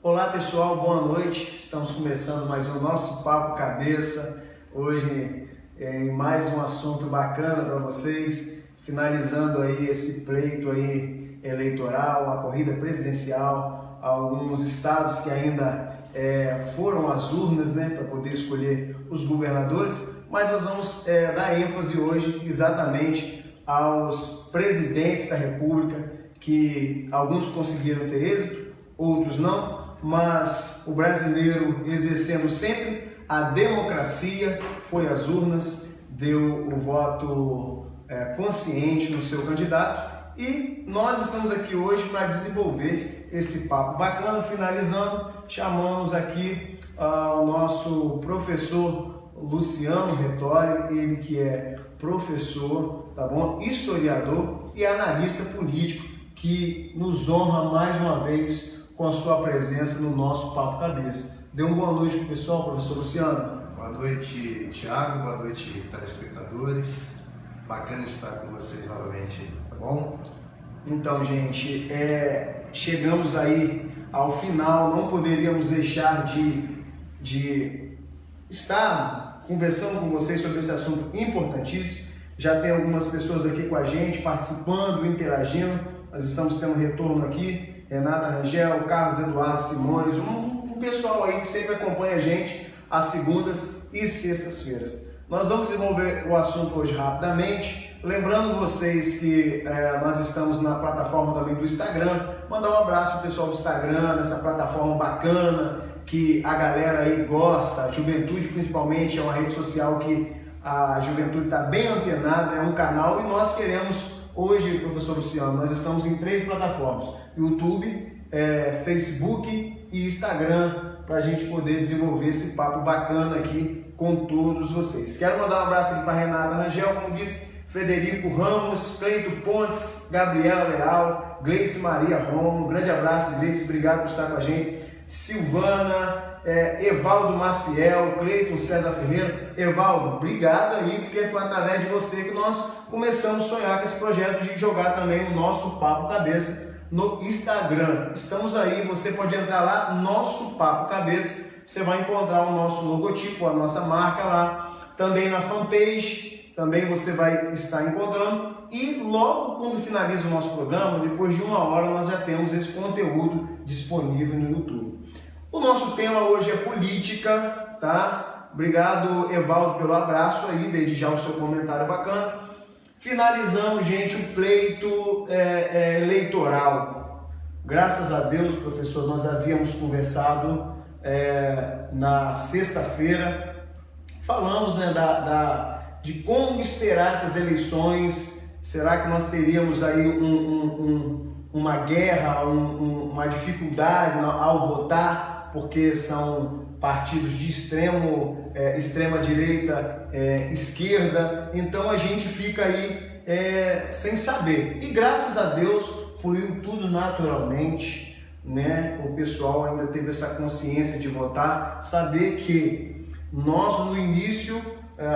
Olá pessoal, boa noite. Estamos começando mais um nosso Papo Cabeça. Hoje em mais um assunto bacana para vocês, finalizando aí esse pleito aí eleitoral, a corrida presidencial, alguns estados que ainda foram às urnas, né, para poder escolher os governadores, mas nós vamos dar ênfase hoje exatamente aos presidentes da República, que alguns conseguiram ter êxito, outros não, mas o brasileiro exercendo sempre a democracia, foi às urnas, deu o voto consciente no seu candidato, e nós estamos aqui hoje para desenvolver esse papo bacana. Finalizando, chamamos aqui o nosso professor Luciano Rettori, ele que é professor, tá bom? Historiador e analista político, que nos honra mais uma vez com a sua presença no nosso Papo Cabeça. Dê uma boa noite para o pessoal, professor Luciano. Boa noite, Thiago. Boa noite, telespectadores. Bacana estar com vocês novamente, tá bom? Então, gente, chegamos aí ao final, não poderíamos deixar de estar conversando com vocês sobre esse assunto importantíssimo. Já tem algumas pessoas aqui com a gente, participando, interagindo. Nós estamos tendo retorno aqui, Renata Rangel, Carlos Eduardo Simões, um pessoal aí que sempre acompanha a gente às segundas e sextas-feiras. Nós vamos desenvolver o assunto hoje rapidamente, lembrando vocês que nós estamos na plataforma também do Instagram. Mandar um abraço para o pessoal do Instagram, nessa plataforma bacana que a galera aí gosta, a juventude principalmente, é uma rede social que a juventude está bem antenada, é um canal, e nós queremos hoje, professor Luciano, nós estamos em 3 plataformas: YouTube, Facebook e Instagram, para a gente poder desenvolver esse papo bacana aqui com todos vocês. Quero mandar um abraço aqui para Renata Rangel, como disse, Frederico Ramos, Cleito Pontes, Gabriela Leal, Gleice Maria Romo, um grande abraço, Gleice, obrigado por estar com a gente, Silvana, Evaldo Maciel, Cleiton César Ferreira. Evaldo, obrigado aí, porque foi através de você que nós começamos a sonhar com esse projeto de jogar também o nosso Papo Cabeça no Instagram. Estamos aí, você pode entrar lá, nosso Papo Cabeça, você vai encontrar o nosso logotipo, a nossa marca lá, também na fanpage, também você vai estar encontrando, e logo quando finaliza o nosso programa, depois de 1 hora, nós já temos esse conteúdo disponível no YouTube. O nosso tema hoje é política, tá? Obrigado, Evaldo, pelo abraço aí, desde já o seu comentário bacana. Finalizamos, gente, o pleito eleitoral. Graças a Deus, professor, nós havíamos conversado na sexta-feira, falamos, né, de como esperar essas eleições. Será que nós teríamos aí uma guerra, uma dificuldade ao votar, porque são partidos de extrema direita, esquerda? Então a gente fica aí sem saber. E graças a Deus fluiu tudo naturalmente, né? O pessoal ainda teve essa consciência de votar, saber que nós no início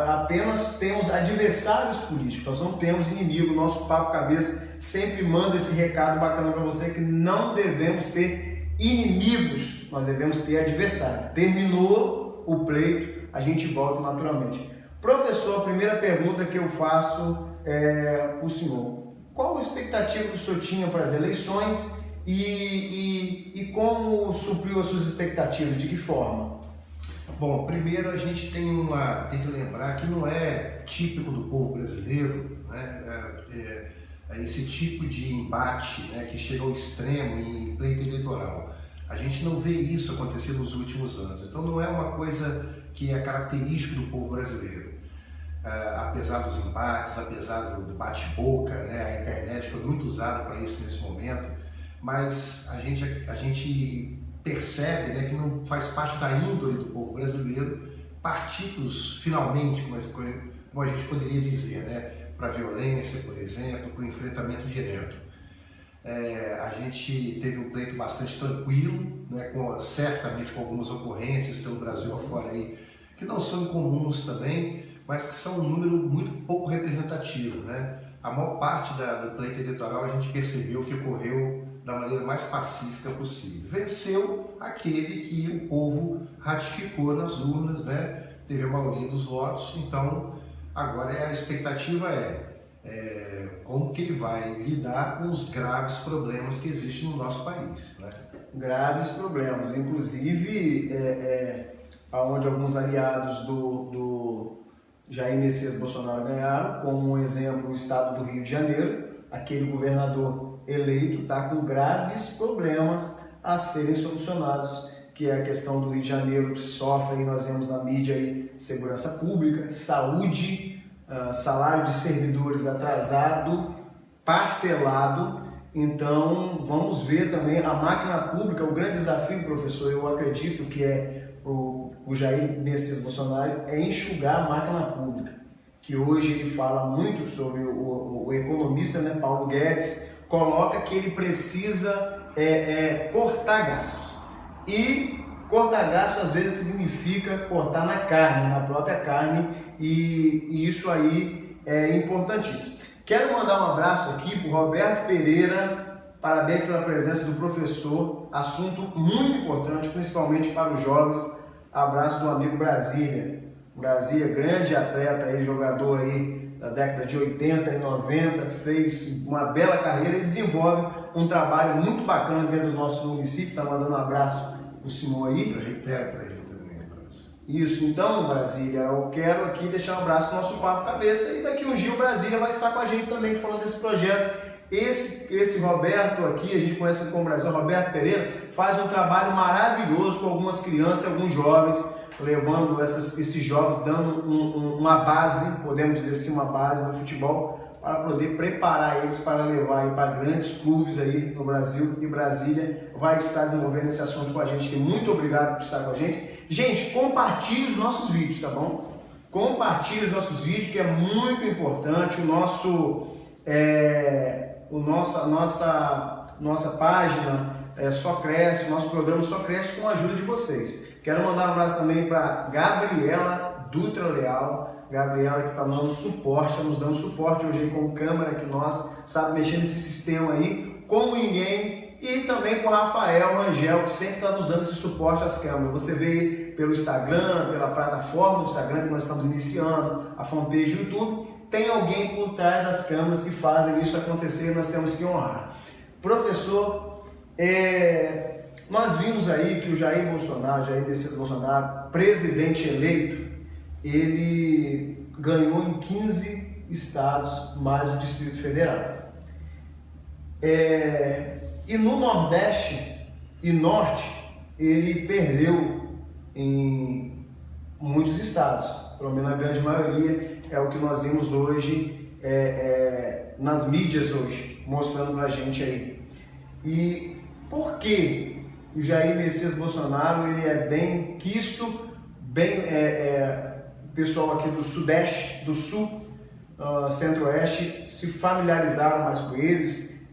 apenas temos adversários políticos, nós não temos inimigo. Nosso Papo Cabeça sempre manda esse recado bacana para você, que não devemos ter inimigos, nós devemos ter adversário. Terminou o pleito, a gente volta naturalmente. Professor, a primeira pergunta que eu faço para o senhor: qual a expectativa que o senhor tinha para as eleições e como supriu as suas expectativas, de que forma? Bom, primeiro a gente tem que lembrar que não é típico do povo brasileiro, né, esse tipo de embate, né, que chega ao extremo em pleito eleitoral. A gente não vê isso acontecer nos últimos anos, então não é uma coisa que é característica do povo brasileiro. Apesar dos embates, apesar do bate-boca, né, a internet foi muito usada para isso nesse momento, mas a gente percebe, né, que não faz parte da índole do povo brasileiro partidos, finalmente, como a gente poderia dizer, né, para a violência, por exemplo, para o enfrentamento direto. A gente teve um pleito bastante tranquilo, né, certamente com algumas ocorrências pelo Brasil afora aí, que não são incomuns também, mas que são um número muito pouco representativo, né? A maior parte do pleito eleitoral a gente percebeu que ocorreu da maneira mais pacífica possível. Venceu aquele que o povo ratificou nas urnas, né? Teve a maioria dos votos, então agora a expectativa como que ele vai lidar com os graves problemas que existem no nosso país, né? Graves problemas, inclusive onde alguns aliados do Jair Messias Bolsonaro ganharam, como um exemplo o estado do Rio de Janeiro, aquele governador eleito está com graves problemas a serem solucionados, que é a questão do Rio de Janeiro que sofre, aí nós vemos na mídia aí, segurança pública, saúde, salário de servidores atrasado, parcelado. Então vamos ver também a máquina pública, o grande desafio, professor, eu acredito que o Jair Messias Bolsonaro é enxugar a máquina pública, que hoje ele fala muito sobre o economista, né, Paulo Guedes, coloca que ele precisa cortar gastos. E cortar gastos às vezes significa cortar na carne, na própria carne, e isso aí é importantíssimo. Quero mandar um abraço aqui para o Roberto Pereira, parabéns pela presença do professor, assunto muito importante, principalmente para os jovens. Abraço do amigo Brasília. Brasília, grande atleta, aí, jogador aí da década de 80 e 90, fez uma bela carreira e desenvolve um trabalho muito bacana dentro do nosso município. Está mandando um abraço para o senhor aí. Eu reitero para ele também um abraço. Isso, então, Brasília, eu quero aqui deixar um abraço para o nosso Papo Cabeça, e daqui um dia o Brasília vai estar com a gente também falando desse projeto. Esse Roberto aqui, a gente conhece como Brasil, Roberto Pereira, faz um trabalho maravilhoso com algumas crianças, alguns jovens, levando esses jovens, dando uma base, podemos dizer assim, uma base no futebol, para poder preparar eles para levar aí para grandes clubes aí no Brasil, e Brasília vai estar desenvolvendo esse assunto com a gente aqui. Muito obrigado por estar com a gente. Gente, compartilhe os nossos vídeos, tá bom? Compartilhe os nossos vídeos, que é muito importante. Nossa página só cresce, o nosso programa só cresce com a ajuda de vocês. Quero mandar um abraço também para Gabriela Dutra Leal, Gabriela que está dando suporte, nos dando suporte hoje aí com câmera, que nós sabe mexer nesse sistema aí como ninguém, e também com o Rafael Angel, que sempre está nos dando esse suporte às câmeras. Você vê pelo Instagram, pela plataforma do Instagram que nós estamos iniciando, a fanpage do YouTube, tem alguém por trás das câmeras que fazem isso acontecer, e nós temos que honrar. Professor, nós vimos aí que o Jair Messias Bolsonaro, presidente eleito, ele ganhou em 15 estados, mais o Distrito Federal. E no Nordeste e Norte, ele perdeu em muitos estados, pelo menos a grande maioria, é o que nós vimos hoje nas mídias hoje, mostrando pra gente aí. E por que o Jair Messias Bolsonaro ele é bem quisto, o pessoal aqui do Sudeste, do Sul, Centro-Oeste se familiarizaram mais com eles?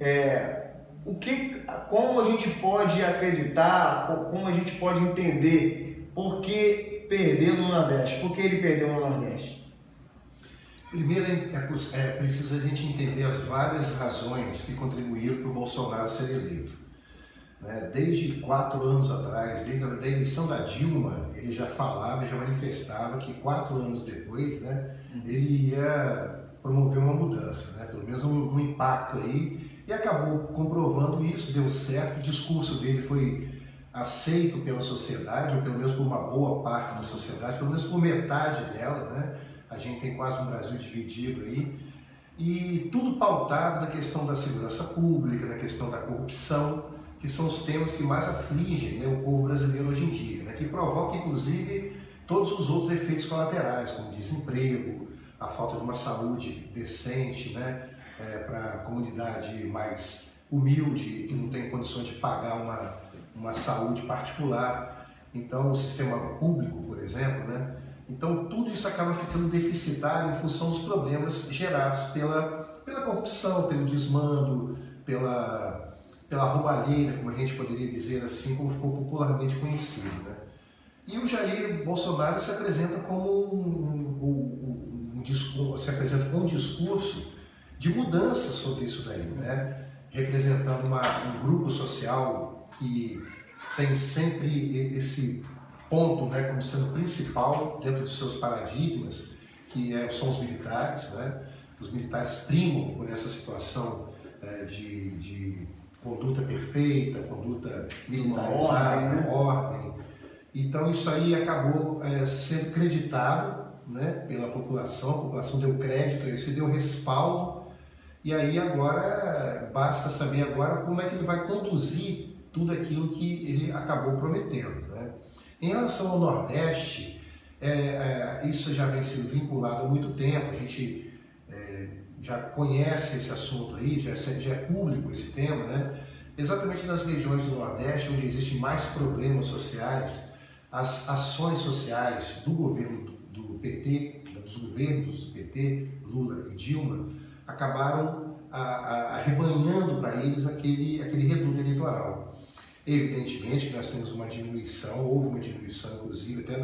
Como a gente pode acreditar, como a gente pode entender por que perdeu no Nordeste? Por que ele perdeu no Nordeste? Primeiro, precisa a gente entender as várias razões que contribuíram para o Bolsonaro ser eleito. Desde 4 anos atrás, desde a eleição da Dilma, ele já falava, já manifestava que 4 anos depois, ele ia promover uma mudança, pelo menos um impacto aí, e acabou comprovando isso, deu certo, o discurso dele foi aceito pela sociedade, ou pelo menos por uma boa parte da sociedade, pelo menos por metade dela, A gente tem quase um Brasil dividido aí, e tudo pautado na questão da segurança pública, na questão da corrupção, que são os temas que mais afligem o povo brasileiro hoje em dia, que provoca inclusive todos os outros efeitos colaterais, como desemprego, a falta de uma saúde decente, para a comunidade mais humilde, que não tem condições de pagar uma saúde particular. Então, o sistema público, por exemplo, Então, tudo isso acaba ficando deficitário em função dos problemas gerados pela corrupção, pelo desmando, pela roubalheira, como a gente poderia dizer assim, como ficou popularmente conhecido. E o Jair Bolsonaro se apresenta como um discurso de mudança sobre isso daí. representando um grupo social que tem sempre esse ponto, né, como sendo principal dentro dos seus paradigmas, que são os militares, né? Os militares primam por essa situação de conduta perfeita, conduta militarizada, ordem. Então isso aí acabou sendo creditado, né, pela população, a população deu crédito, isso deu respaldo, e aí agora basta saber agora como é que ele vai conduzir tudo aquilo que ele acabou prometendo, né? Em relação ao Nordeste, isso já vem sendo vinculado há muito tempo, a gente já conhece esse assunto aí, já é público esse tema, né? Exatamente nas regiões do Nordeste, onde existem mais problemas sociais, as ações sociais do governo do PT, dos governos do PT, Lula e Dilma, acabaram arrebanhando para eles aquele reduto eleitoral. Evidentemente que nós temos uma diminuição, houve uma diminuição inclusive até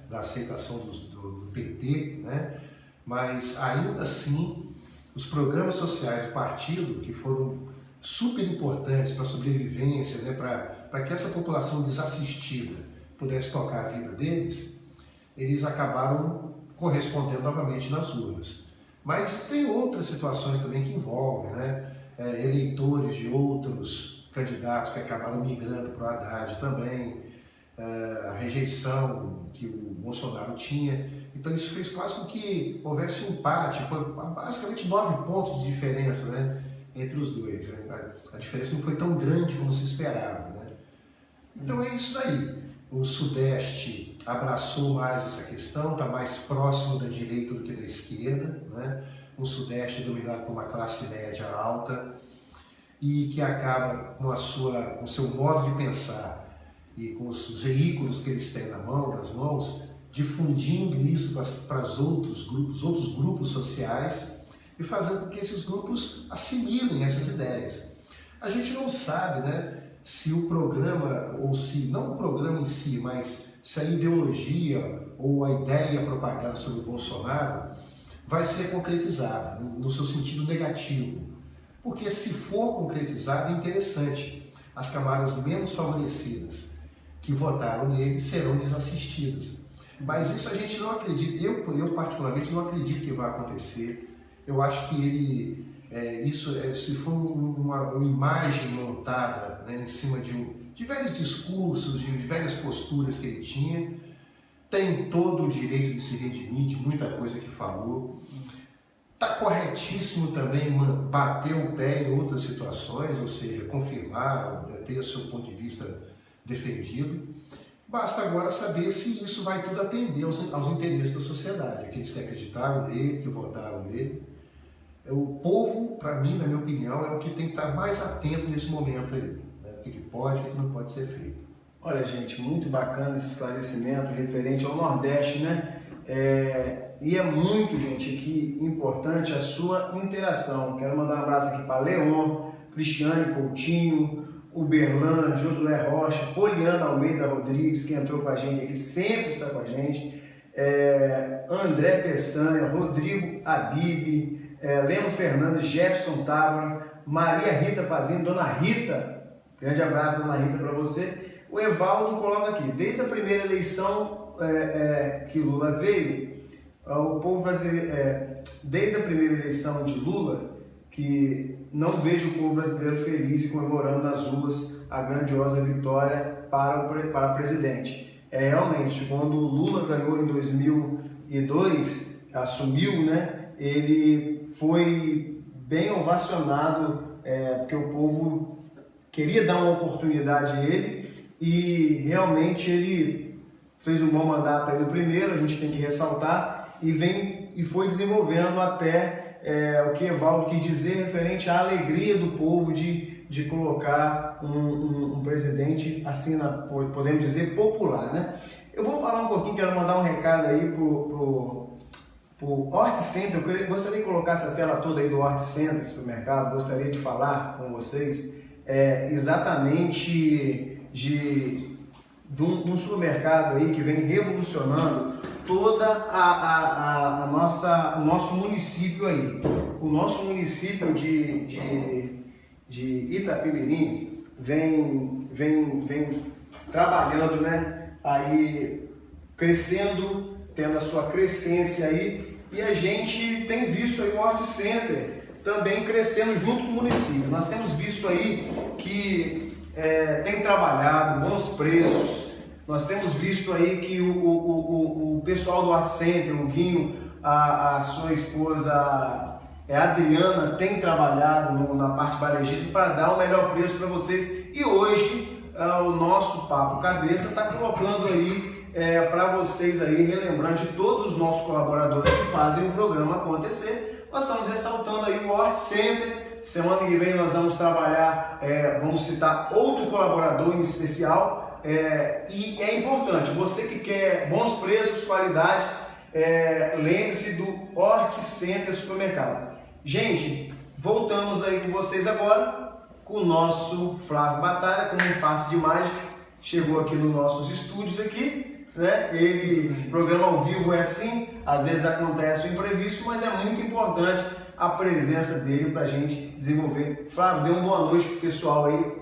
da aceitação do PT, né? Mas ainda assim os programas sociais do partido, que foram super importantes para a sobrevivência, né? para que essa população desassistida pudesse tocar a vida deles, eles acabaram correspondendo novamente nas urnas. Mas tem outras situações também que envolvem, né? Eleitores de outros candidatos que acabaram migrando para o Haddad também, a rejeição que o Bolsonaro tinha. Então isso fez quase com que houvesse um empate, foi basicamente 9 pontos de diferença, né, entre os dois. A diferença não foi tão grande como se esperava, né? Então é isso daí. O Sudeste abraçou mais essa questão, está mais próximo da direita do que da esquerda, né? Um Sudeste dominado por uma classe média alta e que acaba com o seu modo de pensar e com os veículos que eles têm nas mãos, difundindo isso para os outros grupos sociais e fazendo com que esses grupos assimilem essas ideias. A gente não sabe, né, se o programa, ou se, não o programa em si, mas se a ideologia ou a ideia propagada sobre o Bolsonaro vai ser concretizada no seu sentido negativo. Porque se for concretizado, é interessante. As camadas menos favorecidas que votaram nele serão desassistidas. Mas isso a gente não acredita, eu particularmente não acredito que vai acontecer. Eu acho que se for uma imagem montada, né, em cima de vários discursos, de várias posturas que ele tinha, tem todo o direito de se redimir de muita coisa que falou. Está corretíssimo também bater o pé em outras situações, ou seja, confirmar, ter o seu ponto de vista defendido. Basta agora saber se isso vai tudo atender aos interesses da sociedade, aqueles que acreditaram nele, que votaram nele. O povo, para mim, na minha opinião, é o que tem que estar mais atento nesse momento aí, né? O que pode e o que não pode ser feito. Olha, gente, muito bacana esse esclarecimento referente ao Nordeste, né? E é muito, gente, aqui importante a sua interação. Quero mandar um abraço aqui para Leon, Cristiane Coutinho, Uberlan, Josué Rocha, Poliana Almeida Rodrigues, que entrou com a gente aqui, sempre está com a gente, André Peçanha, Rodrigo Abib, Leno Fernandes, Jefferson Távora, Maria Rita Pazinho, Dona Rita, grande abraço, Dona Rita, para você. O Evaldo coloca aqui, desde a primeira eleição que Lula veio, o povo brasileiro, desde a primeira eleição de Lula, que não vejo o povo brasileiro feliz e comemorando nas ruas a grandiosa vitória para presidente. Realmente, quando o Lula ganhou em 2002, assumiu, né, ele foi bem ovacionado, porque o povo queria dar uma oportunidade a ele e realmente ele fez um bom mandato aí no primeiro, a gente tem que ressaltar, e foi desenvolvendo até o que Evaldo quis dizer referente à alegria do povo de colocar um presidente, assim, podemos dizer, popular, né? Eu vou falar um pouquinho, quero mandar um recado aí pro Hort Center. Eu gostaria que colocasse a tela toda aí do Hort Center, supermercado. Gostaria de falar com vocês exatamente de um supermercado aí que vem revolucionando toda o nosso município aí. O nosso município de de Itapemirim vem trabalhando, né, aí crescendo, tendo a sua crescência aí, e a gente tem visto aí o Hort Center também crescendo junto com o município. Nós temos visto aí que tem trabalhado bons preços, nós temos visto aí que o pessoal do Hort Center, o Guinho, a sua esposa a Adriana, tem trabalhado na parte varejista para dar o melhor preço para vocês, e hoje o nosso Papo Cabeça está colocando aí para vocês aí, relembrando de todos os nossos colaboradores que fazem o programa acontecer. Nós estamos ressaltando aí o Hort Center. Semana que vem nós vamos trabalhar, vamos citar outro colaborador em especial, e é importante, você que quer bons preços, qualidade, lembre-se do Hort Center Supermercado. Gente, voltamos aí com vocês agora com o nosso Flávio Batalha, como um passe de mágica, chegou aqui nos nossos estúdios aqui, né? Programa ao vivo é assim, às vezes acontece o imprevisto, mas é muito importante a presença dele para a gente desenvolver. Flávio, dê uma boa noite pro pessoal aí.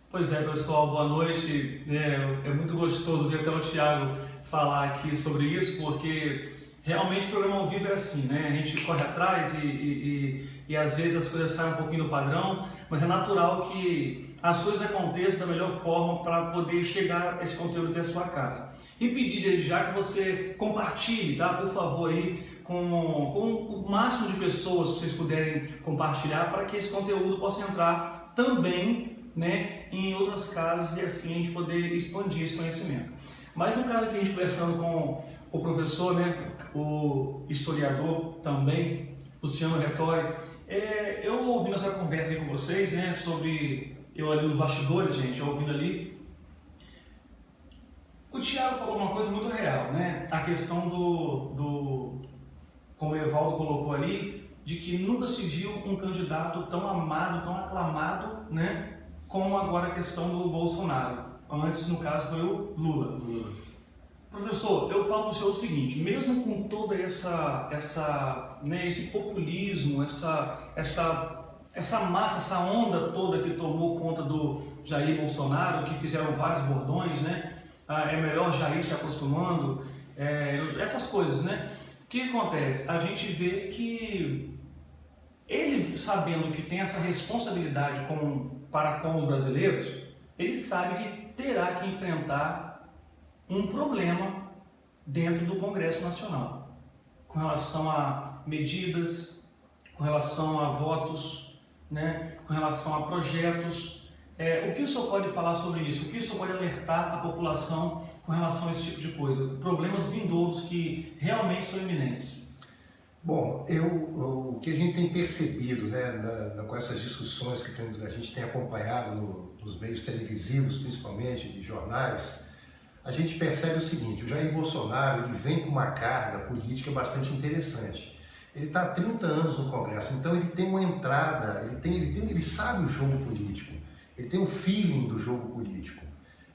Pois é, pessoal, boa noite. É muito gostoso ver até o Thiago falar aqui sobre isso, porque realmente o programa ao vivo é assim, né? A gente corre atrás e às vezes as coisas saem um pouquinho do padrão, mas é natural que as coisas aconteçam da melhor forma para poder chegar esse conteúdo até a sua casa. E pedir desde já que você compartilhe, tá? Por favor, aí, com o máximo de pessoas que vocês puderem compartilhar, para que esse conteúdo possa entrar também, né, em outras casas e assim a gente poder expandir esse conhecimento. Mas no caso aqui, a gente conversando com o professor, né, o historiador também, Luciano Rettori, eu ouvindo essa conversa aí com vocês, né, sobre, eu ali nos bastidores, gente, eu ouvindo ali, o Thiago falou uma coisa muito real, né, a questão como o Evaldo colocou ali, de que nunca se viu um candidato tão amado, tão aclamado, né, como agora a questão do Bolsonaro. Antes, no caso, foi o Lula. Professor, eu falo para o senhor o seguinte, mesmo com toda esse populismo, essa massa, essa onda toda que tomou conta do Jair Bolsonaro, que fizeram vários bordões, né? É melhor Jair se acostumando, essas coisas, né? O que acontece? A gente vê que ele, sabendo que tem essa responsabilidade para com os brasileiros, ele sabe que terá que enfrentar um problema dentro do Congresso Nacional, com relação a medidas, com relação a votos, né, com relação a projetos. O que o senhor pode falar sobre isso? O que o senhor pode alertar a população com relação a esse tipo de coisa? Problemas vindouros que realmente são iminentes. Bom, o que a gente tem percebido, né, com essas discussões que a gente tem acompanhado nos meios televisivos, principalmente de jornais, a gente percebe o seguinte: o Jair Bolsonaro ele vem com uma carga política bastante interessante. Ele está há 30 anos no Congresso, então ele tem uma entrada, ele sabe o jogo político, ele tem um feeling do jogo político.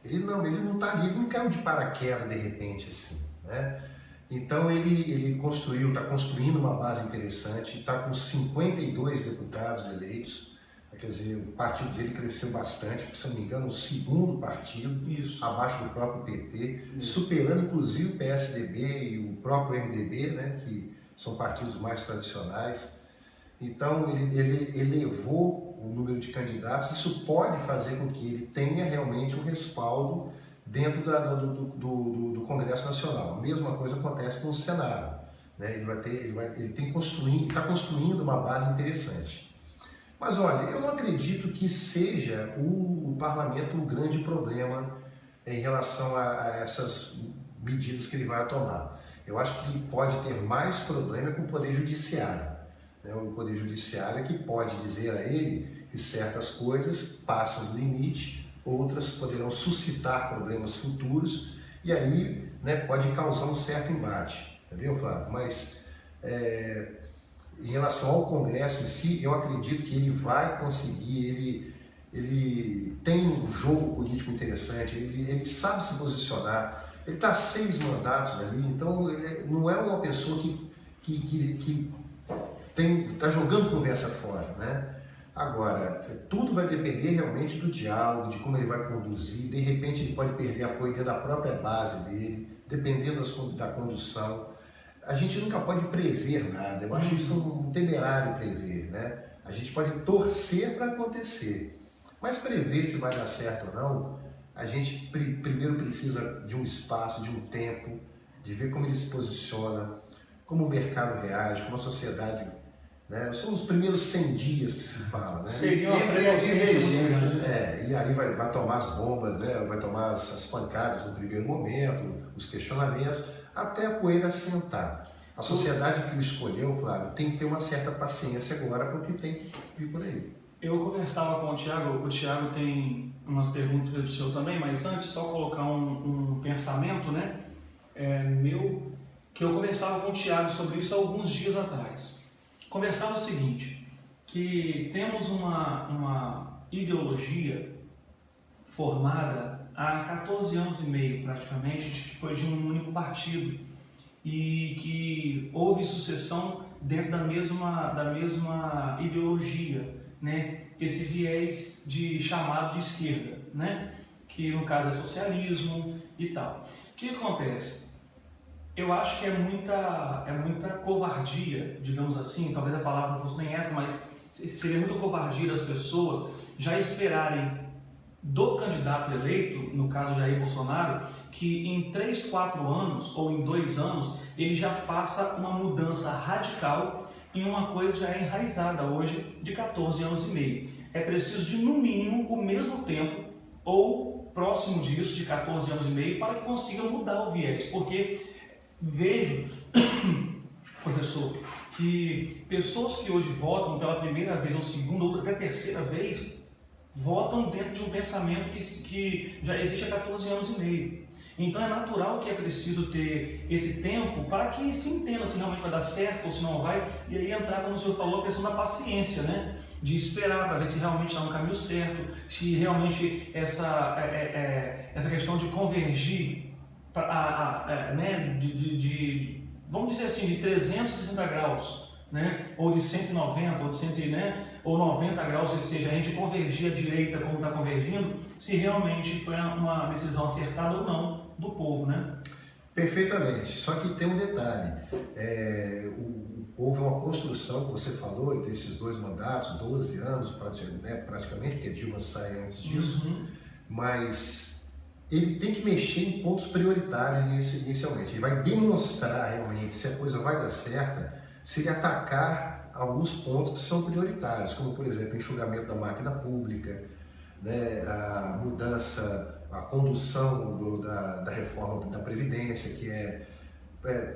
Ele não está ali, ele não caiu de paraquedas de repente assim, né? Então ele está construindo uma base interessante, está com 52 deputados eleitos, quer dizer, o partido dele cresceu bastante, se não me engano, o segundo partido, isso, abaixo do próprio PT, isso, superando inclusive o PSDB e o próprio MDB, né, que são partidos mais tradicionais. Então ele elevou o número de candidatos, isso pode fazer com que ele tenha realmente um respaldo dentro do Congresso Nacional. A mesma coisa acontece com o Senado, né? Ele está construindo uma base interessante. Mas olha, eu não acredito que seja o parlamento um grande problema em relação a essas medidas que ele vai tomar. Eu acho que ele pode ter mais problema com o Poder Judiciário, né? O Poder Judiciário é que pode dizer a ele que certas coisas passam do limite, outras poderão suscitar problemas futuros e aí, né, pode causar um certo embate, entendeu, Flávio? Mas em relação ao Congresso em si, eu acredito que ele vai conseguir, ele tem um jogo político interessante, ele sabe se posicionar, ele está 6 mandatos ali, então não é uma pessoa que está jogando conversa fora, né? Agora, tudo vai depender realmente do diálogo, de como ele vai conduzir. De repente ele pode perder apoio dentro da própria base dele, dependendo da condução. A gente nunca pode prever nada, eu acho isso um temerário prever, né? A gente pode torcer para acontecer, mas prever se vai dar certo ou não, a gente primeiro precisa de um espaço, de um tempo, de ver como ele se posiciona, como o mercado reage, como a sociedade, né? São os primeiros 100 dias que se fala, né? Sempre a divergência. E aí vai tomar as bombas, né? Vai tomar as pancadas no primeiro momento, os questionamentos, até a poeira assentar. A sociedade que o escolheu, Flávio, tem que ter uma certa paciência agora porque tem que vir por aí. Eu conversava com o Thiago tem umas perguntas para o senhor também, mas antes só colocar um pensamento, né, meu, que eu conversava com o Thiago sobre isso há alguns dias atrás. Conversava o seguinte, que temos uma ideologia formada há 14 anos e meio praticamente, que foi de um único partido e que houve sucessão dentro da mesma ideologia, né? Esse viés chamado de esquerda, né? Que no caso é socialismo e tal. O que acontece? Eu acho que é muita covardia, digamos assim, talvez a palavra não fosse nem essa, mas seria muita covardia das pessoas já esperarem do candidato eleito, no caso Jair Bolsonaro, que em 3, 4 anos ou em 2 anos ele já faça uma mudança radical em uma coisa que já é enraizada hoje de 14 anos e meio. É preciso de no mínimo o mesmo tempo ou próximo disso, de 14 anos e meio, para que consiga mudar o viés, porque vejo, professor, que pessoas que hoje votam pela primeira vez, ou segunda, ou até terceira vez, votam dentro de um pensamento que já existe há 14 anos e meio. Então é natural que é preciso ter esse tempo para que se entenda se realmente vai dar certo ou se não vai, e aí entrar, como o senhor falou, a questão da paciência, né? De esperar para ver se realmente está no caminho certo, se realmente essa questão de convergir, né? Vamos dizer assim, de 360 graus, né? Ou de 190, ou de 100, né? Ou 90 graus, ou seja, a gente convergir à direita como está convergindo, se realmente foi uma decisão acertada ou não do povo, né? Perfeitamente, só que tem um detalhe, houve uma construção, que você falou, desses 2 mandatos, 12 anos praticamente, porque Dilma sai antes disso, mas ele tem que mexer em pontos prioritários inicialmente, ele vai demonstrar realmente se a coisa vai dar certa, se ele atacar alguns pontos que são prioritários, como por exemplo o enxugamento da máquina pública, né, a mudança, a condução da reforma da Previdência, que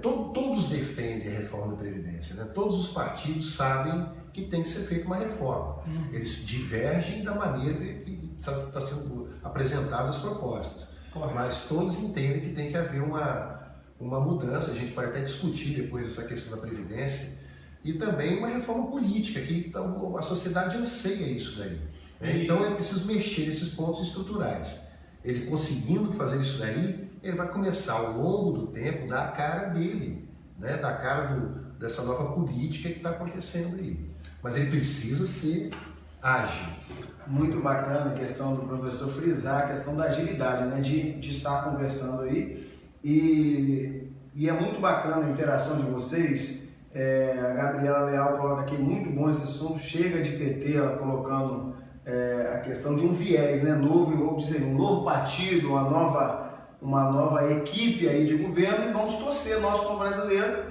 todos defendem a reforma da Previdência, né? Todos os partidos sabem que tem que ser feita uma reforma, eles divergem da maneira que está sendo apresentadas as propostas, mas todos entendem que tem que haver uma mudança. A gente pode até discutir depois essa questão da Previdência, e também uma reforma política, que a sociedade anseia isso daí. Então é preciso mexer nesses pontos estruturais. Ele conseguindo fazer isso daí, ele vai começar ao longo do tempo dar a cara dele, né? Dar a cara dessa nova política que está acontecendo aí. Mas ele precisa ser ágil. Muito bacana a questão do professor frisar a questão da agilidade, né? De estar conversando aí. E é muito bacana a interação de vocês. A Gabriela Leal coloca aqui, muito bom esse assunto, chega de PT, ela colocando a questão de um viés, né, novo, vou dizer, um novo partido, uma nova equipe aí de governo, e vamos torcer, nós como brasileiro,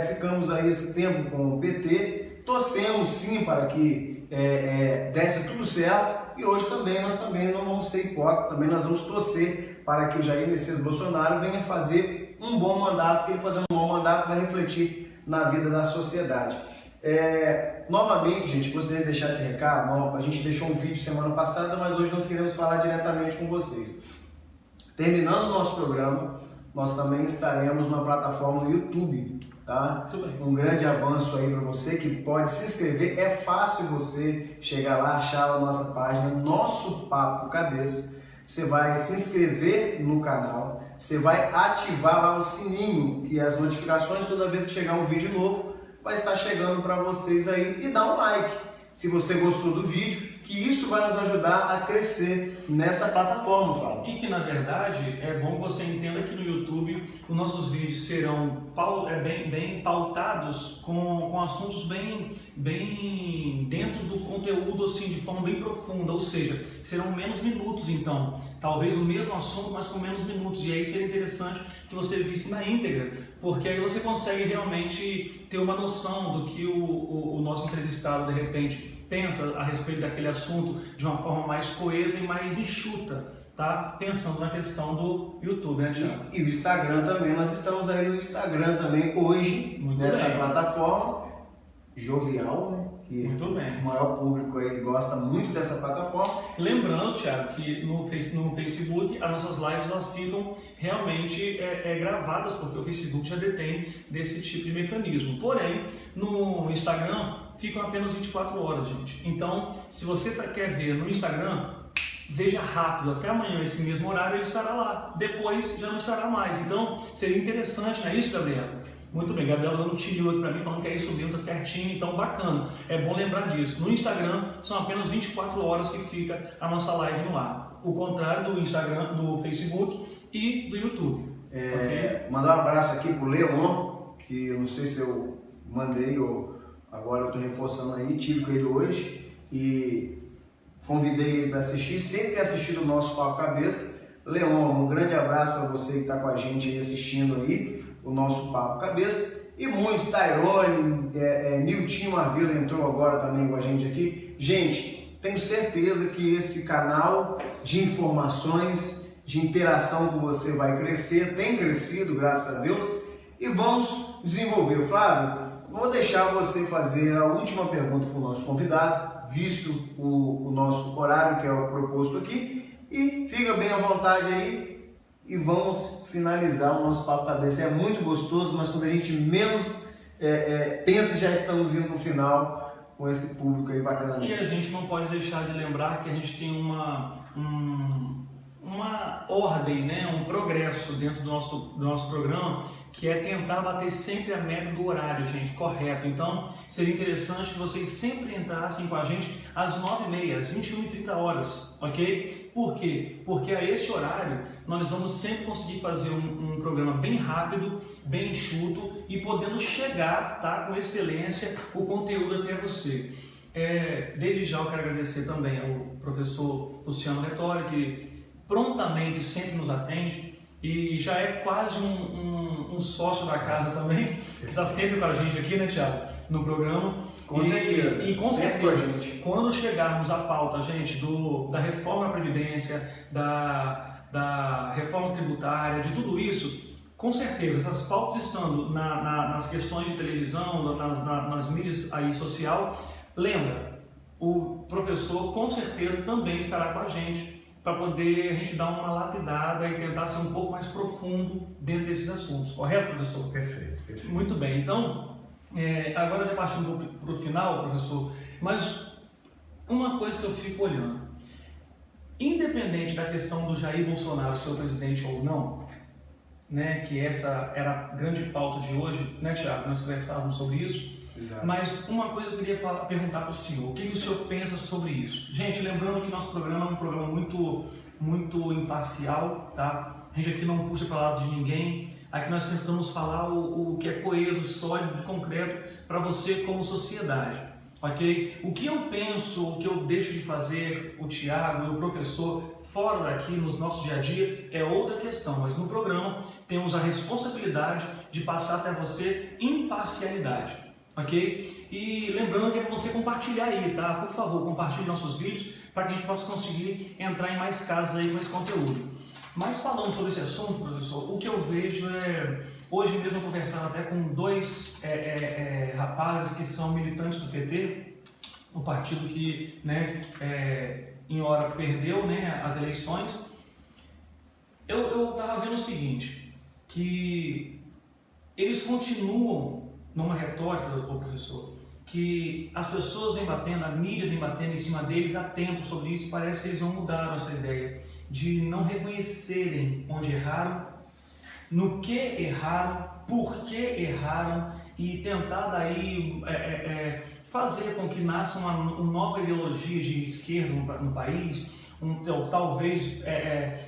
ficamos aí esse tempo com o PT, torcemos sim para que desse tudo certo, e hoje nós também não vamos ser hipócritas, também nós vamos torcer para que o Jair Messias Bolsonaro venha fazer um bom mandato, porque ele fazendo um bom mandato vai refletir na vida da sociedade. Novamente, gente, gostaria de deixar esse recado. A gente deixou um vídeo semana passada, mas hoje nós queremos falar diretamente com vocês. Terminando o nosso programa, nós também estaremos na plataforma no YouTube, tá? Um grande avanço aí para você que pode se inscrever. É fácil você chegar lá, achar a nossa página, Nosso Papo Cabeça. Você vai se inscrever no canal, você vai ativar lá o sininho e as notificações toda vez que chegar um vídeo novo vai estar chegando para vocês aí, e dá um like. se você gostou do vídeo, que isso vai nos ajudar a crescer nessa plataforma, Fábio. E que, na verdade, é bom que você entenda que no YouTube os nossos vídeos serão bem pautados com assuntos bem dentro do conteúdo, assim, de forma bem profunda, ou seja, serão menos minutos, então. Talvez o mesmo assunto, mas com menos minutos. E aí seria interessante que você visse na íntegra, porque aí você consegue realmente ter uma noção do que o nosso entrevistado, de repente, pensa a respeito daquele assunto de uma forma mais coesa e mais enxuta, tá? Pensando na questão do YouTube, né, Thiago? E o Instagram também, nós estamos aí no Instagram também hoje, Muito nessa bem. plataforma jovial, né? Que Muito bem. o maior público aí gosta muito dessa plataforma. Lembrando, Thiago, que no Facebook as nossas lives elas ficam realmente gravadas, porque o Facebook já detém desse tipo de mecanismo. Porém, no Instagram ficam apenas 24 horas, gente. Então, se você quer ver no Instagram, veja rápido, até amanhã esse mesmo horário ele estará lá. Depois já não estará mais. Então, seria interessante, não é isso, Gabriela? Muito bem, Gabriela dando um tiro aqui para mim, falando que é isso mesmo, tá certinho, então bacana. É bom lembrar disso. No Instagram são apenas 24 horas que fica a nossa live no ar. O contrário do Instagram, do Facebook e do YouTube. Okay? Mandar um abraço aqui pro Leon, que eu não sei se eu mandei ou agora eu estou reforçando aí, tive com ele hoje e convidei ele para assistir, sem ter assistido o nosso Papo Cabeça. Leon, um grande abraço para você que está com a gente aí assistindo aí o nosso Papo Cabeça. E muitos, Tyrone, Nilton Marvila entrou agora também com a gente aqui. Gente, tenho certeza que esse canal de informações, de interação com você vai crescer, tem crescido, graças a Deus, e vamos desenvolver. Flávio, vou deixar você fazer a última pergunta para o nosso convidado, visto o nosso horário que é o proposto aqui, e fica bem à vontade aí e vamos finalizar o nosso Papo Cabeça. É muito gostoso, mas quando a gente menos pensa, já estamos indo para o final com esse público aí bacana. E a gente não pode deixar de lembrar que a gente tem uma ordem, né, um progresso dentro do nosso programa, que é tentar bater sempre a meta do horário, gente, correto. Então, seria interessante que vocês sempre entrassem com a gente às 9h30, às 21h30, ok? Por quê? Porque a esse horário nós vamos sempre conseguir fazer um programa bem rápido, bem enxuto e podendo chegar, tá, com excelência o conteúdo até você. Desde já eu quero agradecer também ao professor Luciano Rettori, que prontamente sempre nos atende e já é quase um sócio da casa também, que está sempre com a gente aqui, né, Thiago, no programa. Com certeza. E com certeza, quando chegarmos à pauta, gente, da reforma da Previdência, da reforma tributária, de tudo isso, com certeza, essas pautas estando nas questões de televisão, nas mídias aí social, lembra, o professor com certeza também estará com a gente, para poder a gente dar uma lapidada e tentar ser um pouco mais profundo dentro desses assuntos. Correto, professor? Perfeito, perfeito. Muito bem. Então, agora já partindo para o final, professor, mas uma coisa que eu fico olhando. Independente da questão do Jair Bolsonaro ser o presidente ou não, né, que essa era a grande pauta de hoje, né, Thiago? Nós conversávamos sobre isso. Exato. Mas uma coisa eu queria perguntar para o senhor, o que o senhor pensa sobre isso? Gente, lembrando que nosso programa é um programa muito imparcial, tá? A gente aqui não puxa para o lado de ninguém, aqui nós tentamos falar o que é coeso, sólido, concreto para você como sociedade, ok? O que eu penso, o que eu deixo de fazer, o Thiago e o professor, fora daqui, nos nossos dia a dia, é outra questão, mas no programa temos a responsabilidade de passar até você imparcialidade. Ok? E lembrando que é para você compartilhar aí, tá? Por favor, compartilhe nossos vídeos para que a gente possa conseguir entrar em mais casas aí com esse conteúdo. Mas falando sobre esse assunto, professor, o que eu vejo hoje mesmo eu conversando até com dois rapazes que são militantes do PT, o partido que, né, em hora perdeu, né, as eleições. Eu estava vendo o seguinte, que eles continuam numa retórica, professor, que as pessoas vêm batendo, a mídia vem batendo em cima deles há tempo sobre isso, e parece que eles não mudaram essa ideia de não reconhecerem onde erraram, no que erraram, por que erraram e tentar daí fazer com que nasça uma nova ideologia de esquerda no país, talvez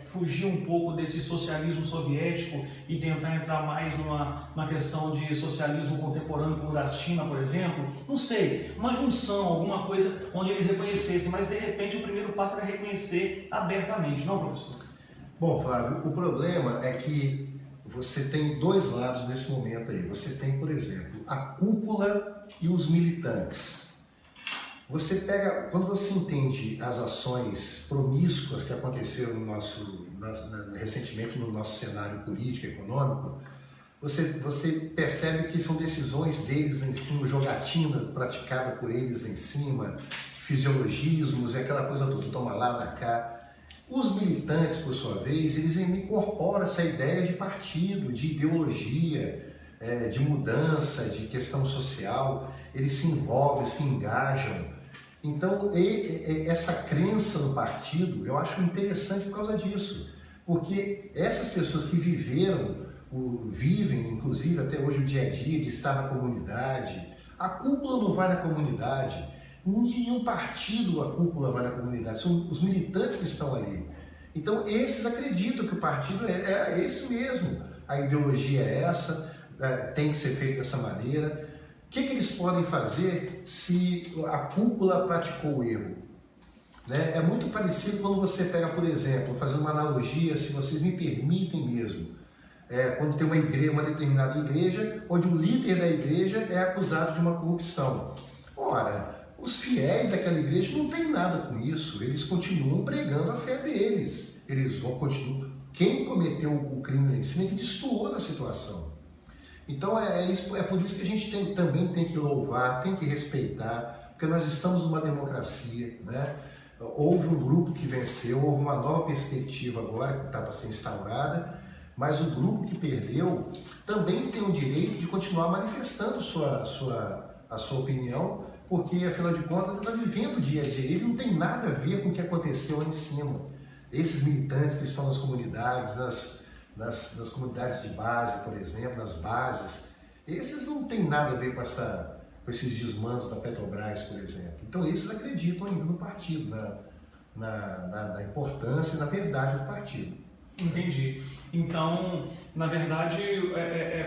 fugir um pouco desse socialismo soviético e tentar entrar mais numa questão de socialismo contemporâneo como o da China, por exemplo. Não sei, uma junção, alguma coisa onde eles reconhecessem, mas de repente o primeiro passo era reconhecer abertamente, não, professor? Bom, Flávio, o problema é que você tem dois lados nesse momento aí. Você tem, por exemplo, a cúpula e os militantes. Você pega, quando você entende as ações promíscuas que aconteceram recentemente no nosso cenário político e econômico, você percebe que são decisões deles lá em cima, jogatina praticada por eles lá em cima, fisiologismos e aquela coisa toda, toma lá, dá cá. Os militantes, por sua vez, eles incorporam essa ideia de partido, de ideologia, de mudança, de questão social, eles se envolvem, se engajam. Então, essa crença no partido, eu acho interessante por causa disso, porque essas pessoas que vivem, inclusive até hoje o dia a dia, de estar na comunidade, a cúpula não vai na comunidade, nenhum partido a cúpula vai na comunidade, são os militantes que estão ali. Então, esses acreditam que o partido é esse mesmo, a ideologia é essa, tem que ser feito dessa maneira. O que eles podem fazer se a cúpula praticou o erro? Né? É muito parecido quando você pega, por exemplo, fazendo uma analogia, se vocês me permitem mesmo, quando tem uma determinada igreja, onde o líder da igreja é acusado de uma corrupção. Ora, os fiéis daquela igreja não têm nada com isso, eles continuam pregando a fé deles, eles vão continuar. Quem cometeu o crime lá em cima é que destoou da situação. Então é por isso que a gente também tem que louvar, tem que respeitar, porque nós estamos numa democracia, né? Houve um grupo que venceu, houve uma nova perspectiva agora que está para ser instaurada, mas o grupo que perdeu também tem o direito de continuar manifestando a sua opinião, porque afinal de contas ele está vivendo o dia a dia, ele não tem nada a ver com o que aconteceu lá em cima. Esses militantes que estão nas comunidades, nas comunidades de base, por exemplo, nas bases, esses não têm nada a ver com esses desmandos da Petrobras, por exemplo. Então esses acreditam ainda no partido, na importância e na verdade do partido. Entendi. Então, na verdade,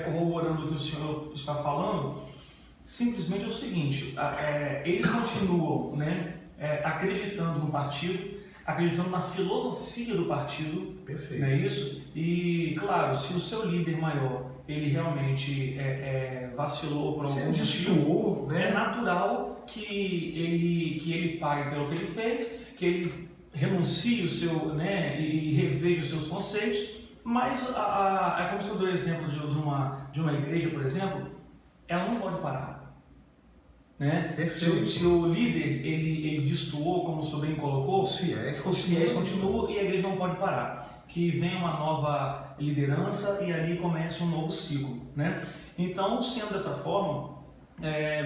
corroborando o que o senhor está falando, simplesmente é o seguinte, eles continuam, né, acreditando no partido, acreditando na filosofia do partido. Perfeito. Não é isso? E, claro, se o seu líder maior, ele realmente vacilou por algum motivo, né? É natural que ele pague pelo que ele fez, que ele renuncie o seu, né, e reveja os seus conceitos, mas é como se eu dou o exemplo de uma igreja, por exemplo, ela não pode parar. Né? Se o líder ele destoou, como o senhor bem colocou, os fiéis continuam e a igreja não pode parar. Que vem uma nova liderança e ali começa um novo ciclo. Né? Então, sendo dessa forma,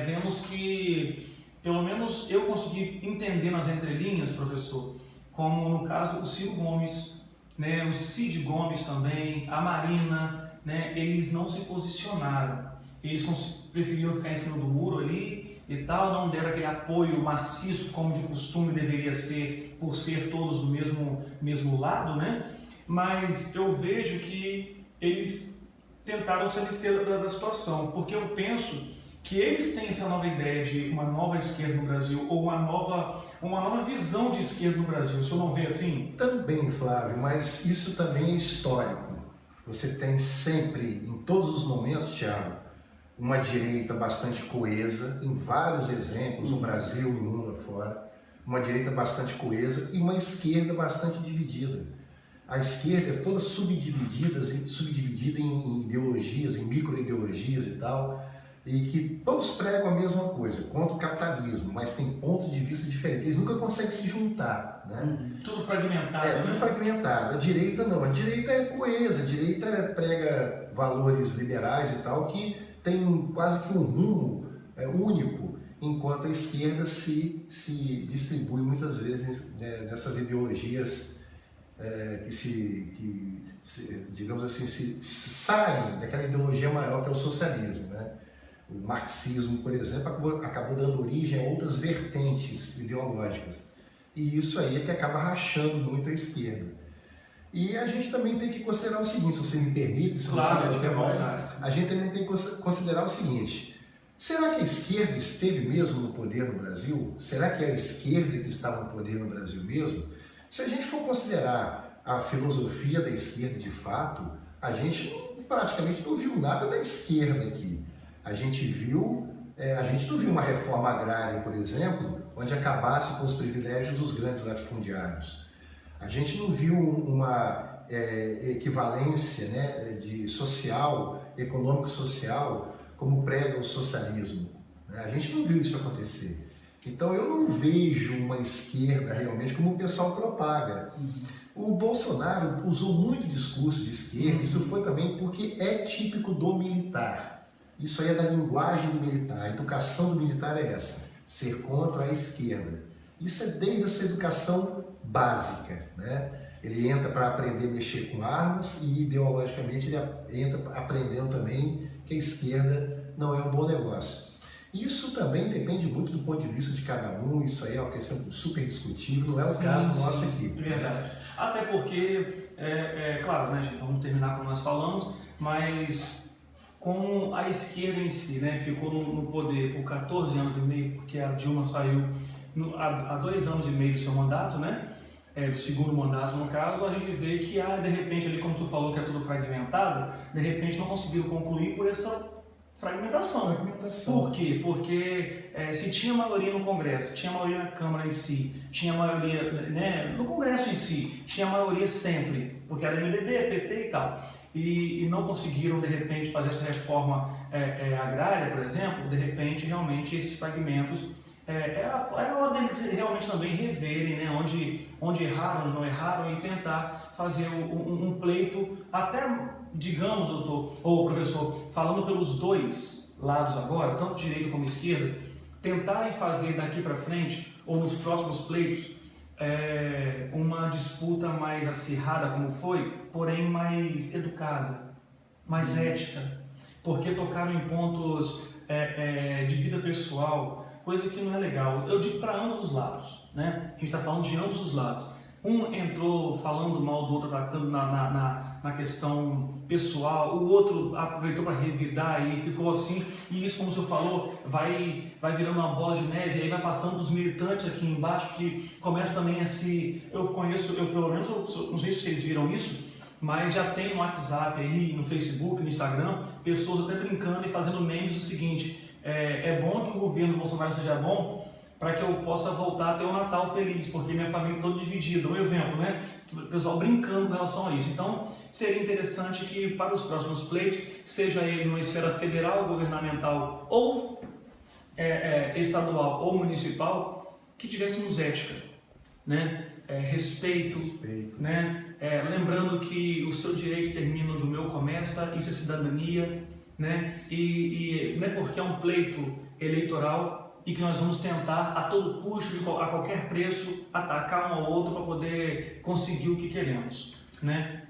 vemos que, pelo menos eu consegui entender nas entrelinhas, professor, como no caso o Ciro Gomes, né, o Cid Gomes também, a Marina, né, eles não se posicionaram, eles preferiram ficar em cima do muro ali e tal, não deram aquele apoio maciço como de costume deveria ser, por ser todos do mesmo lado, né? Mas eu vejo que eles tentaram se abster da situação, porque eu penso que eles têm essa nova ideia de uma nova esquerda no Brasil, ou uma nova visão de esquerda no Brasil. O senhor não vê assim? Também, Flávio, mas isso também é histórico. Você tem sempre, em todos os momentos, Thiago, uma direita bastante coesa, em vários exemplos, no Brasil, no mundo afora, uma direita bastante coesa e uma esquerda bastante dividida. A esquerda é toda subdividida em ideologias, em micro-ideologias e tal, e que todos pregam a mesma coisa, contra o capitalismo, mas tem pontos de vista diferentes. Eles nunca conseguem se juntar, né? Tudo fragmentado. Tudo fragmentado. A direita não, a direita é coesa, a direita prega valores liberais e tal, que tem quase que um rumo único, enquanto a esquerda se distribui muitas vezes nessas ideologias digamos assim, se saem daquela ideologia maior que é o socialismo, né? O marxismo, por exemplo, acabou dando origem a outras vertentes ideológicas. E isso aí é que acaba rachando muito a esquerda. E a gente também tem que considerar o seguinte, se você me permite, se Claro, você fica à bom, vontade. a gente também tem que considerar o seguinte: será que a esquerda esteve mesmo no poder no Brasil? Será que é a esquerda que está no poder no Brasil mesmo? Se a gente for considerar a filosofia da esquerda de fato, a gente praticamente não viu nada da esquerda aqui. A gente não viu uma reforma agrária, por exemplo, onde acabasse com os privilégios dos grandes latifundiários. A gente não viu uma equivalência, né, de social, econômico-social, como prega o socialismo. A gente não viu isso acontecer. Então eu não vejo uma esquerda realmente como o pessoal propaga. O Bolsonaro usou muito discurso de esquerda, isso foi também porque é típico do militar. Isso aí é da linguagem do militar, a educação do militar é essa, ser contra a esquerda. Isso é desde a sua educação básica, né? Ele entra para aprender a mexer com armas e ideologicamente ele entra aprendendo também que a esquerda não é um bom negócio. Isso também depende muito do ponto de vista de cada um, isso aí é uma questão super discutível, não é o caso nosso aqui. Verdade. Até porque, claro, né, gente, vamos terminar como nós falamos, mas com a esquerda em si, né, ficou no poder por 14 anos e meio, porque a Dilma saiu há 2 anos e meio do seu mandato, né, do segundo mandato no caso, a gente vê que de repente ali, como tu falou que é tudo fragmentado, de repente não conseguiram concluir por essa fragmentação. Por quê? Porque se tinha maioria no Congresso, tinha maioria na Câmara em si, tinha maioria, né, no Congresso em si, tinha maioria sempre, porque era MDB, PT e tal, e não conseguiram de repente fazer essa reforma agrária, por exemplo, de repente realmente esses fragmentos é a hora deles realmente também reverem, né, onde erraram, não erraram e tentar fazer um pleito, até, digamos, doutor, ou professor, falando pelos dois lados agora, tanto direita como esquerda, tentarem fazer daqui para frente, ou nos próximos pleitos, uma disputa mais acirrada como foi, porém mais educada, mais ética, porque tocaram em pontos de vida pessoal, coisa que não é legal. Eu digo para ambos os lados, né? A gente está falando de ambos os lados. Um entrou falando mal do outro, atacando na questão pessoal, o outro aproveitou para revidar e ficou assim, e isso, como o senhor falou, vai virando uma bola de neve, aí vai passando dos militantes aqui embaixo, que começa também a se... Eu pelo menos, não sei se vocês viram isso, mas já tem no WhatsApp aí, no Facebook, no Instagram, pessoas até brincando e fazendo memes do seguinte: é bom que o governo Bolsonaro seja bom para que eu possa voltar a ter um Natal feliz, porque minha família é toda dividida. Um exemplo, né? O pessoal brincando com relação a isso. Então, seria interessante que para os próximos pleitos, seja ele numa esfera federal, governamental ou estadual ou municipal, que tivéssemos ética, né? Respeito, né? Lembrando que o seu direito termina onde o meu começa, isso é cidadania, né? E não é porque é um pleito eleitoral e que nós vamos tentar a todo custo, a qualquer preço, atacar um ao outro para poder conseguir o que queremos, né?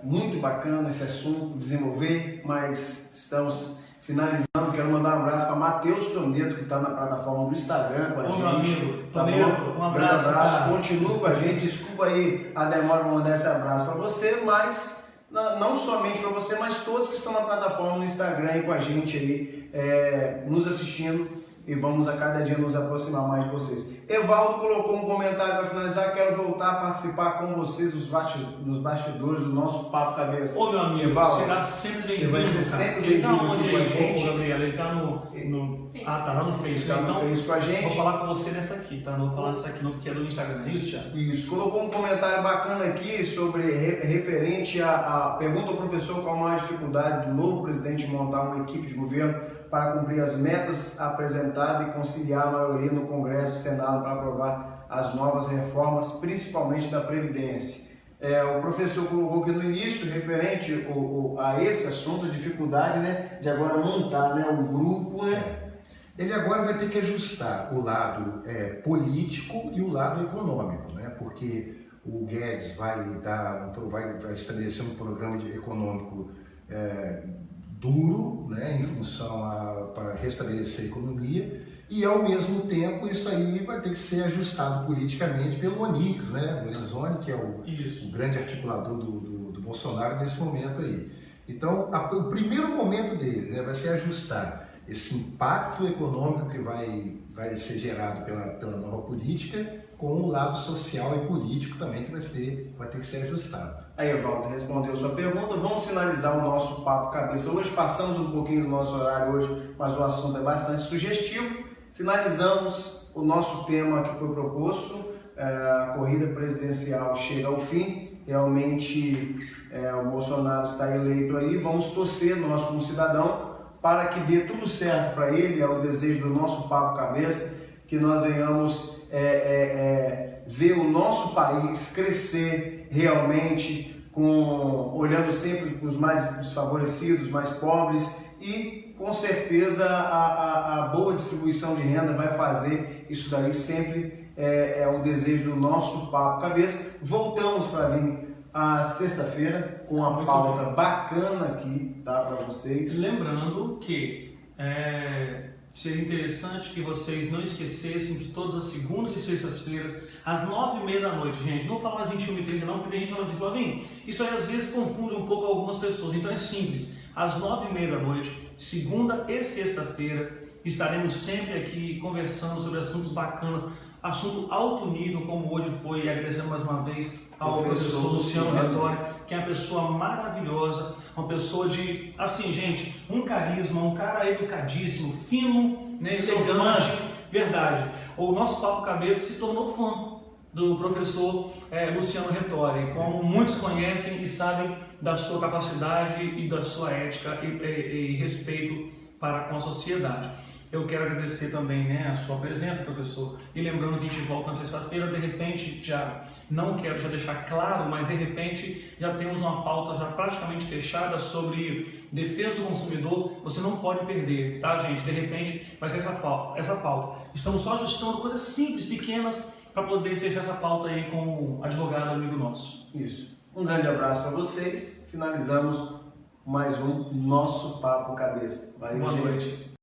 Muito bacana esse assunto, desenvolver, mas estamos finalizando. Quero mandar um abraço para Matheus Toneto, que está na plataforma do Instagram com a gente. Meu amigo, Tá Toneto, bom? um abraço. Cara. Continua com a gente. Desculpa aí a demora para mandar esse abraço para você, mas não somente para você, mas todos que estão na plataforma no Instagram aí com a gente aí, nos assistindo, e vamos a cada dia nos aproximar mais de vocês. Evaldo colocou um comentário para finalizar: quero voltar a participar com vocês nos bastidores do nosso Papo Cabeça. Ô meu amigo, Evaldo, será sempre você bem-vindo. vai ser sempre Ele tá bem-vindo onde aqui com a aí, gente. Gabriela? Ele tá no... tá lá no Facebook. Tá no Então, Face com a gente. vou falar com você nessa aqui, tá? Não vou falar dessa aqui não, porque é do Instagram, é isso, Thiago? Isso, colocou um comentário bacana aqui sobre referente à pergunta ao professor qual a maior dificuldade do novo presidente de montar uma equipe de governo para cumprir as metas apresentadas e conciliar a maioria no Congresso e Senado para aprovar as novas reformas, principalmente da Previdência. O professor colocou aqui no início, referente a esse assunto, a dificuldade, né, de agora montar, né, um grupo, né? Ele agora vai ter que ajustar o lado político e o lado econômico, né? Porque o Guedes vai estabelecer um programa econômico duro, né, em função para restabelecer a economia, e ao mesmo tempo isso aí vai ter que ser ajustado politicamente pelo Onyx, né, o Lorenzoni, que é o grande articulador do Bolsonaro nesse momento aí. Então, o primeiro momento dele, né, vai ser ajustar esse impacto econômico que vai ser gerado pela nova política com o lado social e político também que vai ter que ser ajustado. Aí, Evaldo, respondeu sua pergunta. Vamos finalizar o nosso Papo Cabeça. Hoje passamos um pouquinho do nosso horário hoje, mas o assunto é bastante sugestivo. Finalizamos o nosso tema que foi proposto. A corrida presidencial chega ao fim. Realmente o Bolsonaro está eleito aí. Vamos torcer, nós como cidadão, para que dê tudo certo para ele. É o desejo do nosso Papo Cabeça, que nós venhamos ver o nosso país crescer realmente, olhando sempre para os mais desfavorecidos, mais pobres, e com certeza a boa distribuição de renda vai fazer isso daí sempre. É o desejo do nosso Papo Cabeça. Voltamos, Flavinho, a sexta-feira com uma pauta bacana aqui, tá, para vocês. Lembrando que seria interessante que vocês não esquecessem que todas as segundas e sextas-feiras, às 9h30 da noite, gente, não vou falar às 21h30 não, porque a gente fala assim, Flavinho, isso aí às vezes confunde um pouco algumas pessoas, então é simples, às 9h30 da noite, segunda e sexta-feira, estaremos sempre aqui conversando sobre assuntos bacanas, assunto alto nível, como hoje foi, e agradecendo mais uma vez ao professor Luciano Rettori, que é uma pessoa maravilhosa, uma pessoa de, assim, gente, um carisma, um cara educadíssimo, fino, elegante, verdade. O nosso Papo Cabeça se tornou fã do professor Luciano Rettori, como muitos conhecem e sabem da sua capacidade e da sua ética e respeito para com a sociedade. Eu quero agradecer também a sua presença, professor, e lembrando que a gente volta na sexta-feira, de repente, já não quero já deixar claro, mas de repente já temos uma pauta já praticamente fechada sobre defesa do consumidor, você não pode perder, tá, gente? De repente vai ser essa pauta. Estamos só ajustando coisas simples, pequenas, para poder fechar essa pauta aí com o advogado amigo nosso. Isso. Um grande abraço para vocês. Finalizamos mais um nosso Papo Cabeça. Valeu, Boa gente. noite.